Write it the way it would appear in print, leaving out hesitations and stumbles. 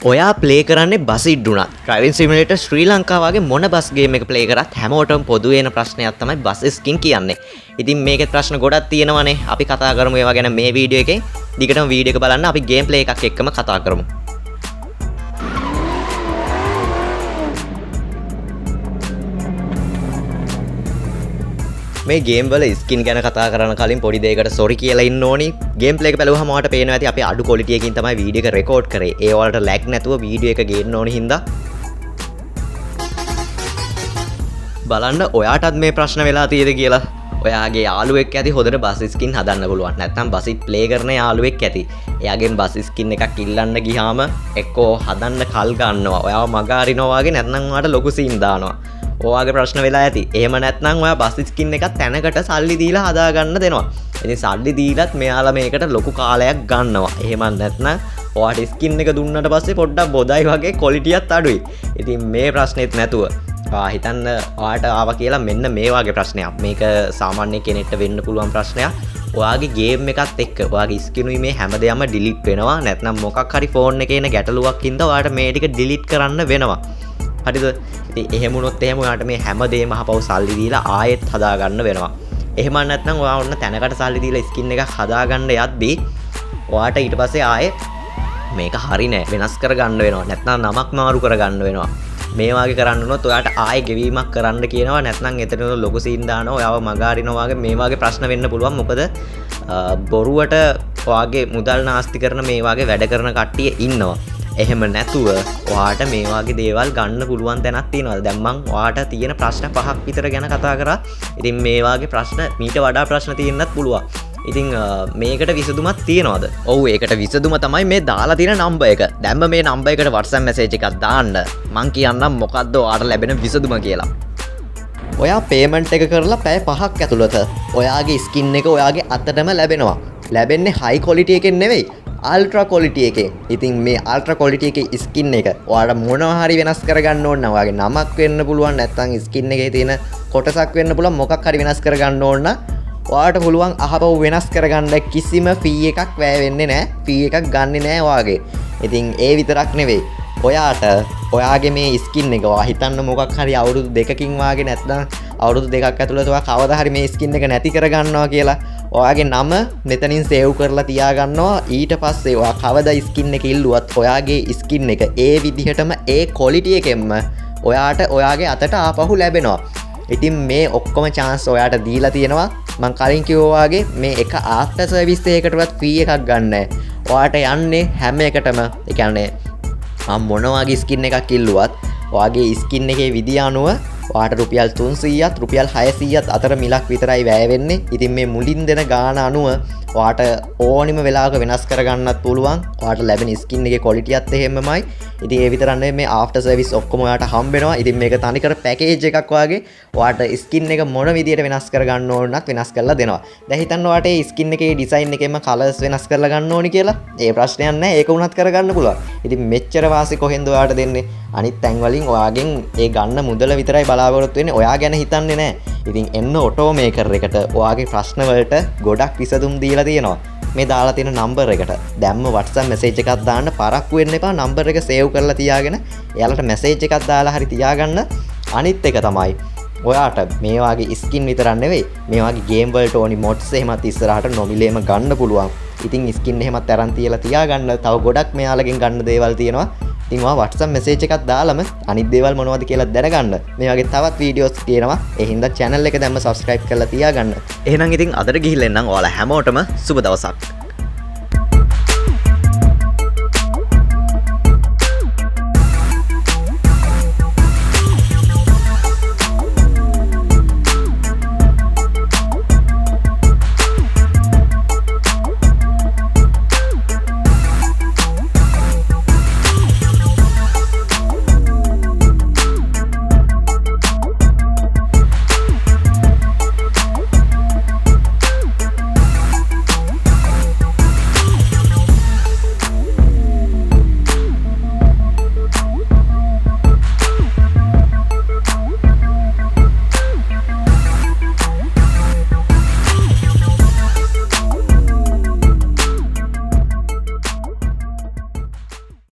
ඔයා ප්ලේ කරන්නේ bus ඉඩුණත් driving සිමියුලේටර් ශ්‍රී ලංකාව වගේ මොන බස් ගේම් එක ප්ලේ කරත් හැමෝටම පොදු වෙන ප්‍රශ්නයක් තමයි බස් ස්කින් කියන්නේ. ඉතින් මේකේ ප්‍රශ්න ගොඩක් තියෙනවානේ. අපි කතා කරමු ඒවා ගැන මේ වීඩියෝ එකේ. දිගටම වීඩියෝ එක බලන්න අපි ගේම් ප්ලේ එකක් එක්කම කතා කරමු. මේ ගේම් වල ස්කින් ගැන කතා කරන කලින් පොඩි දෙයකට සොරි කියලා ඉන්න ඕනි. ගේම් ප්ලේ එක බැලුවම ඔයාලට පේනවා ඇති අපි අඩු ක්වොලිටි එකකින් තමයි වීඩියෝ එක රෙකෝඩ් කරේ. ඒ වලට ලැග් නැතුව වීඩියෝ එක ගේන්න ඕනි හින්දා බලන්න ඔයාටත් මේ ප්‍රශ්න වෙලා තියෙද කියලා. ඔයාගේ යාළුවෙක් ඇති හොඳට බස් ස්කින් හදන්න පුළුවන්. නැත්නම් බස් ප්ලේ කරන යාළුවෙක් ඇති. එයාගෙන් බස් ස්කින් එකක් ඉල්ලන්න ගියාම එක්කෝ හදන්න කල් ගන්නවා. ඔයාව මග අරිනවා වගේ නැත්නම් ඔයාට ලොකු සීන් දානවා. ඔයාගේ ප්‍රශ්න වෙලා ඇති. එහෙම නැත්නම් ඔයා බස් ස්කින් එකක් තැනකට සල්ලි දීලා හදා ගන්න දෙනවා. ඉතින් සල්ලි දීලත් මෙයාලා මේකට ලොකු කාලයක් ගන්නවා. එහෙම නැත්නම් ඔයාට ස්කින් එක දුන්නට පස්සේ පොඩ්ඩක් බොදයි වගේ ක්වොලිටියත් අඩුයි. ඉතින් මේ ප්‍රශ්නෙත් නැතුව හිතන්න ඔයාට ආව කියලා මෙන්න මේ වගේ ප්‍රශ්නයක්. මේක සාමාන්‍ය කෙනෙක්ට වෙන්න පුළුවන් ප්‍රශ්නයක්. ඔයාගේ ගේම් එකත් එක්ක ඔයාගේ ස්කිනුයි මේ හැමදේම ඩිලීට් වෙනවා. නැත්නම් මොකක් හරි ෆෝන් එකේ එන ගැටලුවක් හින්දා ඔයාට මේ ටික ඩිලීට් කරන්න වෙනවා. හරිද? ඉතින් එහෙම වුණොත් එහෙම ඔයාට මේ හැමදේම අහපව සල්ලි දීලා ආයෙත් හදා ගන්න වෙනවා. එහෙම නැත්නම් ඔයා ඔන්න තැනකට සල්ලි දීලා ස්කින් එකක් හදා ගන්න යද්දී ඔයාට ඊට පස්සේ ආයෙ මේක හරි නෑ වෙනස් කර ගන්න වෙනවා. නැත්නම් නමක් මාරු කර ගන්න වෙනවා. මේ වගේ කරන්න උනොත් ඔයාට ආයෙ ගෙවීමක් කරන්න කියනවා. නැත්නම් එතන ලොකු සීන් දානවා. ඔයාව මග අරිනවා වගේ මේ වගේ ප්‍රශ්න වෙන්න පුළුවන්. මොකද බොරුවට ඔයාගේ මුදල් නාස්ති කරන මේ වගේ වැඩ කරන කට්ටිය ඉන්නවා. එහෙම නැතුව ඔයාට මේ වගේ දේවල් ගන්න පුළුවන් තැනක් තියෙනවා. දැන් මං ඔයාට තියෙන ප්‍රශ්න පහක් විතර ගැන කතා කරා. ඉතින් මේ වගේ ප්‍රශ්න මීට වඩා ප්‍රශ්න තියෙන්නත් පුළුවන්. ඉතින් මේකට විසඳුමක් තියනවාද? ඔව් ඒකට විසඳුම තමයි මේ දාලා තියෙන නම්බර් එක. දැන්ම මේ නම්බර් එකට WhatsApp මැසේජ් එකක් දාන්න. මං කියන්නම් මොකද්ද ඔයාට ලැබෙන විසඳුම කියලා. ඔයා පේමන්ට් එක කරලා පැය 5ක් ඇතුළත ඔයාගේ ස්කින් එක ඔයාගේ අතටම ලැබෙනවා. ලැබෙන්නේ හයි ක්වොලිටි එකෙන් නෙවෙයි අල්ට්‍රා ක්වොලිටි එකේ. ඉතින් මේ අල්ට්‍රා ක්වොලිටි එකේ ස්කින් එක ඔයාලා මොනවා හරි වෙනස් කරගන්න ඕන නම් ඔයාගේ නමක් වෙන්න පුළුවන් නැත්නම් ස්කින් එකේ තියෙන කොටසක් වෙන්න පුළුවන් මොකක් හරි වෙනස් කරගන්න ඕන නම් ඔයාට පුළුවන් අහපව වෙනස් කරගන්න කිසිම ෆී එකක් වැය වෙන්නේ නැහැ. ෆී එකක් ගන්නෙ නැහැ ඔයාගේ. ඉතින් ඒ විතරක් නෙවෙයි ඔයාට ඔයාගේ මේ ස්කින් එක ඔයා හිතන්න මොකක් හරි අවුරුදු 2කින් වාගේ නැත්නම් අවුරුදු 2ක් ඇතුළත ඔයා කවදා හරි මේ ස්කින් එක නැති කරගන්නවා කියලා ඔයාගේ නම මෙතනින් සේව් කරලා තියාගන්නවා. ඊට පස්සේ ඔයා කවදා ස්කින් එක ඉල්ලුවත් ඔයාගේ ස්කින් එක ඒ විදිහටම ඒ ක්වොලිටි එකෙන්ම ඔයාට ඔයාගේ අතට ආපහු ලැබෙනවා. ඉතින් මේ ඔක්කොම chance ඔයාට දීලා තියෙනවා. මම කලින් කිව්වා වගේ මේ එක ආෆ්ටර් සර්විස් එකකටවත් ෆී එකක් ගන්න නැහැ. ඔයාට යන්නේ හැම එකටම ඒ කියන්නේ මොන වගේ ස්කින් එකක් ඉල්ලුවත් ඔයාගේ ස්කින් එකේ විදිය අනුව ඔයාට රුපියල් 300ත් රුපියල් 600ත් අතර මිලක් විතරයි වැය වෙන්නේ. ඉතින් මේ මුලින් දෙන ගාණ අනුව ඔයාට ඕනිම වෙලාවක වෙනස් කරගන්නත් පුළුවන්. ඔයාට ලැබෙන ස්කින් එකේ ක්වොලිටියත් එහෙමමයි. ඉතින් ඒ විතරක් නෙවෙයි මේ ආෆ්ටර් සර්විස් ඔක්කොම ඔයාට හම්බ වෙනවා. ඉතින් මේක තනිකර පැකේජ් එකක් වගේ ඔයාට ස්කින් එක මොන විදියට වෙනස් කරගන්න ඕනත් වෙනස් කරලා දෙනවා. දැන් හිතන්න ඔයාට මේ ස්කින් එකේ ඩිසයින් එකෙන්ම කලර්ස් වෙනස් කරලා ගන්න ඕනි කියලා. ඒ ප්‍රශ්නයක් නැහැ. ඒක උනත් කරගන්න පුළුවන්. ඉතින් මෙච්චර වාසි කොහෙන්ද ඔයාට දෙන්නේ? අනිත් තැන් වලින් ඔයාගෙන් ඒ ගන්න මුදල විතරයි බලාපොරොත්තු වෙන්නේ. ඔයා ගැන හිතන්නේ නැහැ. ඉතින් එන්න ඔටෝමේකර් එකට ඔයාගේ ප්‍රශ්න වලට ගොඩක් විසඳුම් දීලා තියෙනවා. මේ දාලා තියෙන නම්බර් එකට දැම්ම WhatsApp මැසේජ් එකක් දාන්න පරක්කු වෙන්න එපා. නම්බර් එක සේව් කරලා තියාගෙන එයාලට මැසේජ් එකක් දාලා හරි තියාගන්න. අනිත් එක තමයි ඔයාට මේ වගේ ස්කින් විතරක් නෙවෙයි මේ වගේ ගේම් වලට ඕනි මොඩ්ස් එහෙමත් ඉස්සරහට නොමිලේම ගන්න පුළුවන්. ඉතින් ස්කින් එහෙමත් අරන් තියලා තියාගන්න. තව ගොඩක් මෙයාලගෙන් ගන්න දේවල් තියෙනවා. ඉතින් ඔයා WhatsApp මැසේජ් එකක් දාලම අනිත් දේවල් මොනවද කියලා දැනගන්න. මේ වගේ තවත් වීඩියෝස් තියෙනවා. ඒ හින්දා channel එක දැම්ම subscribe කරලා තියාගන්න. එහෙනම් ඉතින් අදට ගිහිල්ලා එන්නම් ඔයාලා හැමෝටම සුබ දවසක්.